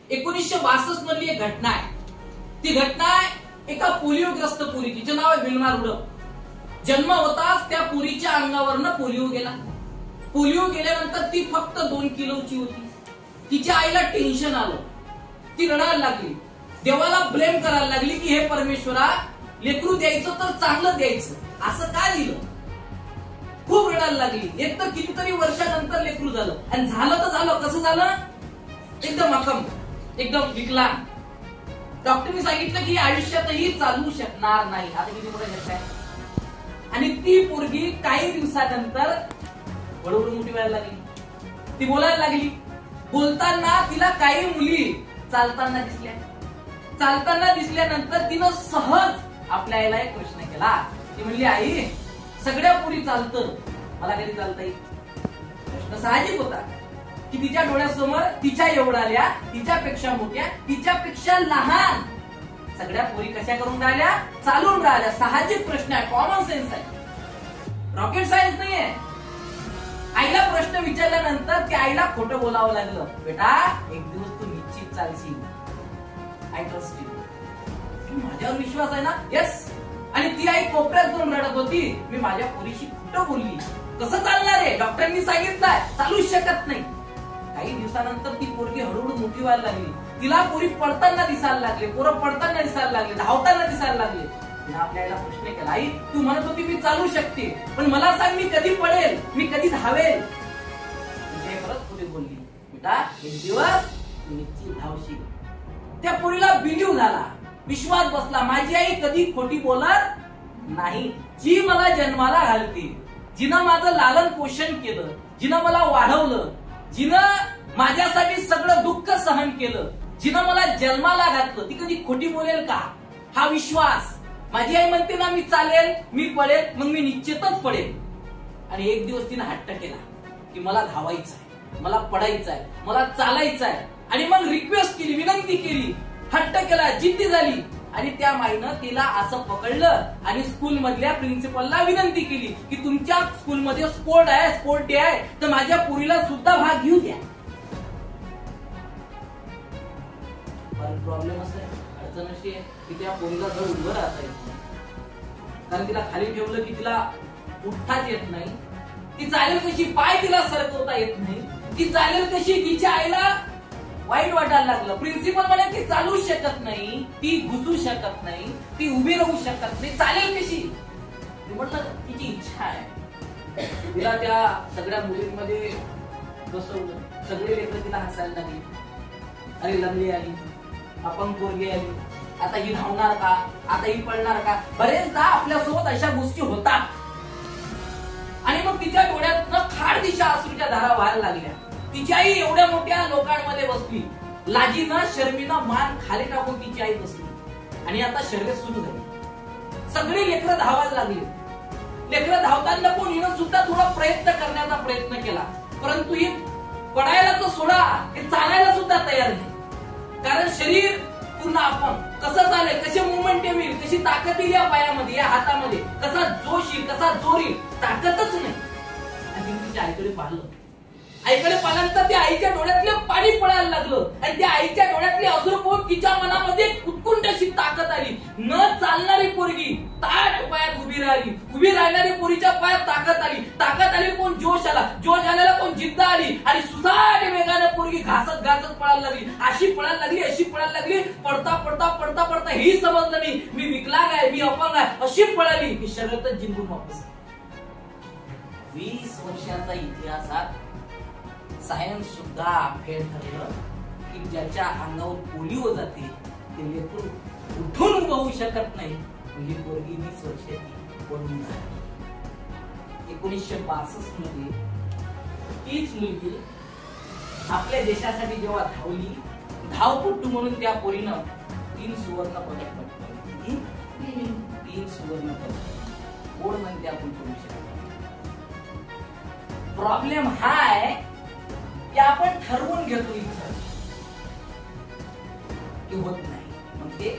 1962 मधली एक घटना आहे. ती घटना आहे एका पोलिओग्रस्त पोरी, तिचं नाव आहे विल्मा रुडक. जन्म होताच त्या पोरीच्या अंगावरनं पोलिओ गेला. पोलिओ गेल्यानंतर ती फक्त 2 किलोची होती. तिच्या आईला टेन्शन आलं, ती रडायला लागली, देवाला ब्लेम करायला लागली की हे परमेश्वरा, लेकरू द्यायचं तर चांगलं द्यायचं, असं का दिलं. खूप रडायला लागली. एक तर कितीतरी वर्षानंतर लेकरू झालं, आणि झालं तर झालं, कसं झालं, एकदम अकम, एकदम विकलांग. डॉक्टरनी सांगितलं की आयुष्यातही चालू शकणार नाही. आता किती मोठं घेत आहे. आणि ती पोरगी काही दिवसानंतर हळूहळू मोठी व्हायला लागली. ती बोलायला लागली. बोलताना तिला काही मुली चालताना दिसल्या. चालताना दिसल्यानंतर तिनं सहज आपल्या आईला एक प्रश्न केला. ती म्हणली, आई, सगळ्या पोरी चालतं, मला कधी चालता येईल. प्रश्न साहजिक होता की तिच्या डोळ्यासमोर तिच्या एवढाल्या, तिच्यापेक्षा मोठ्या, तिच्यापेक्षा लहान सगळ्या पोरी कशा करून राहिल्या, चालून राहिल्या. साहजिक प्रश्न आहे, कॉमन सेन्स आहे, रॉकेट सायन्स नाहीये. आईला प्रश्न विचारल्यानंतर त्या आईला खोटं बोलावं लागलं. बेटा, एक दिवस तू निश्चित चालशील, आय ट्रस्ट यू, माझ्यावर विश्वास आहे ना. येस. आणि ती आई कोपऱ्यात जाऊन रडत होती, मी माझ्या पोरीशी खोटं बोलली, कसं चालणार आहे, डॉक्टरांनी सांगितलंय चालूच शकत नाही. काही दिवसानंतर ती पोरगी हळूहळू मोठी व्हायला लागली. तिला पोरी पडताना दिसायला लागले, पोरं पडताना दिसायला लागले, धावताना दिसायला लागले. तिने आपल्या आईला प्रश्न केला, आई, तू म्हणत होती मी चालू शकते, पण मला सांग मी कधी पडेल, मी कधी धावेल. परत पुढे बोलली, बेटा, एक दिवस निश्चित धावशील. त्या पोरीला बिलीव झाला, विश्वास बसला, माझी आई कधी खोटी बोलत नाही. जी मला जन्माला घालते, जिनं माझं लालन पोषण केलं, जिनं मला वाढवलं, जिनं माझ्यासाठी सगळं दुःख सहन केलं, जिनं मला जन्माला घातलं, ती कधी खोटी बोलेल का. हा विश्वास. माझी आई म्हणते ना, मी चालेल, मी पडेल, मग मी निश्चितच पडेल. आणि एक दिवस तिनं हट्ट केला की मला धावायचं आहे, मला पडायचं आहे, मला चालायचं आहे. आणि मग रिक्वेस्ट केली, विनंती केली, हट्ट केला, जिद्दी झाली. आणि त्या माईनं तिला असं पकडलं आणि स्कूल मधल्या प्रिन्सिपलला विनंती केली की तुमच्या स्कूलमध्ये स्पोर्ट आहे, स्पोर्ट डे आहे, तर माझ्या पोरीला सुद्धा भाग घेऊ द्या. प्रॉब्लेम असं आहे, अडचण अशी आहे की त्या पोरीला जर उभं राहता येत नाही, कारण तिला खाली ठेवलं की तिला उठताच येत नाही. ती चालेल कशी, पाय तिला सरकवता येत नाही. ती चालेल कशी, तिच्या आईला वाईट वाटायला लागलं. प्रिन्सिपल म्हणे ती चालू शकत नाही, ती घुसू शकत नाही, ती उभी राहू शकत नाही, चालेल कशी. म्हटलं तिची इच्छा आहे. तिला त्या सगळ्या मुलींमध्ये बसवलं. सगळे लेकरं तिला हसायला लागली. अरे लंगडी आली, अपंग पोरगी आली, आता ही धावणार का, आता ही पळणार का. बरेचदा आपल्यासोबत अशा गोष्टी होतात. आणि मग तिच्या डोळ्यातनं खाड दिशा अश्रूच्या धारा व्हायला लागल्या. तिची आई एवढ्या मोठ्या लोकांमध्ये बसली, लाजीनं शर्मीनं मान खाली टाकून तिची आई बसली. आणि आता शर्यत सुरू झाली. सगळे लेकरं धावायला लागली. लेकरं धावताना पण हिनं सुद्धा थोडा प्रयत्न करण्याचा प्रयत्न केला, परंतु ही पडायला तर सोडा, हे चालायला सुद्धा तयार नाही. कारण शरीर पूर्ण अपंग. कसं चालेल, कसे मुवमेंट येईल, कशी ताकद येईल या पायामध्ये, या हातामध्ये, कसा जोश येईल, कसा जोर येईल, ताकदच नाही. आणि तिच्या आईकडे पाहिलं. आईकडे पाहिल्यानंतर त्या आईच्या डोळ्यातले पाणी पडायला लागलं. आणि त्या आईच्या डोळ्यातले अश्रू पाहून तिच्या मनामध्ये उत्कुंठ अशी ताकद आली. न चालणारी पोरगी ताठ पायात उभी राहिली. उभी राहणारी पोरीच्या पायात ताकद आली. ताकद आली पण जोश आला. जोश आल्याला पण जिद्द आली. आणि सुसाट वेगाने पोरगी घासत घासत पळायला लागली. अशी पळायला लागली, अशी पळायला लागली. पडता पडता पडता पडता हेही समजलं नाही मी विकलांग आहे, मी अपंग आहे. अशी पळाली की शर्यतच जिंकून वापस. 20 वर्षाचा इतिहासात सायन्स सुद्धा फेल ठरलं की ज्याच्या अंगावर पोलिओ जाते ते लेकरू उठून उभं होऊ शकत नाही. ही पोरगी 20 वर्षाची पडून राहिली. 1962 मध्ये तीच मुलगी आपल्या देशासाठी जेव्हा धावली, धावपटू म्हणून त्या पोरीनं 3 सुवर्ण पदक पटकावली. 3 सुवर्ण पदक कोण म्हणते आपण करू शकतो. प्रॉब्लेम हा आहे की आपण ठरवून घेतो इथं की होत नाही, मग ते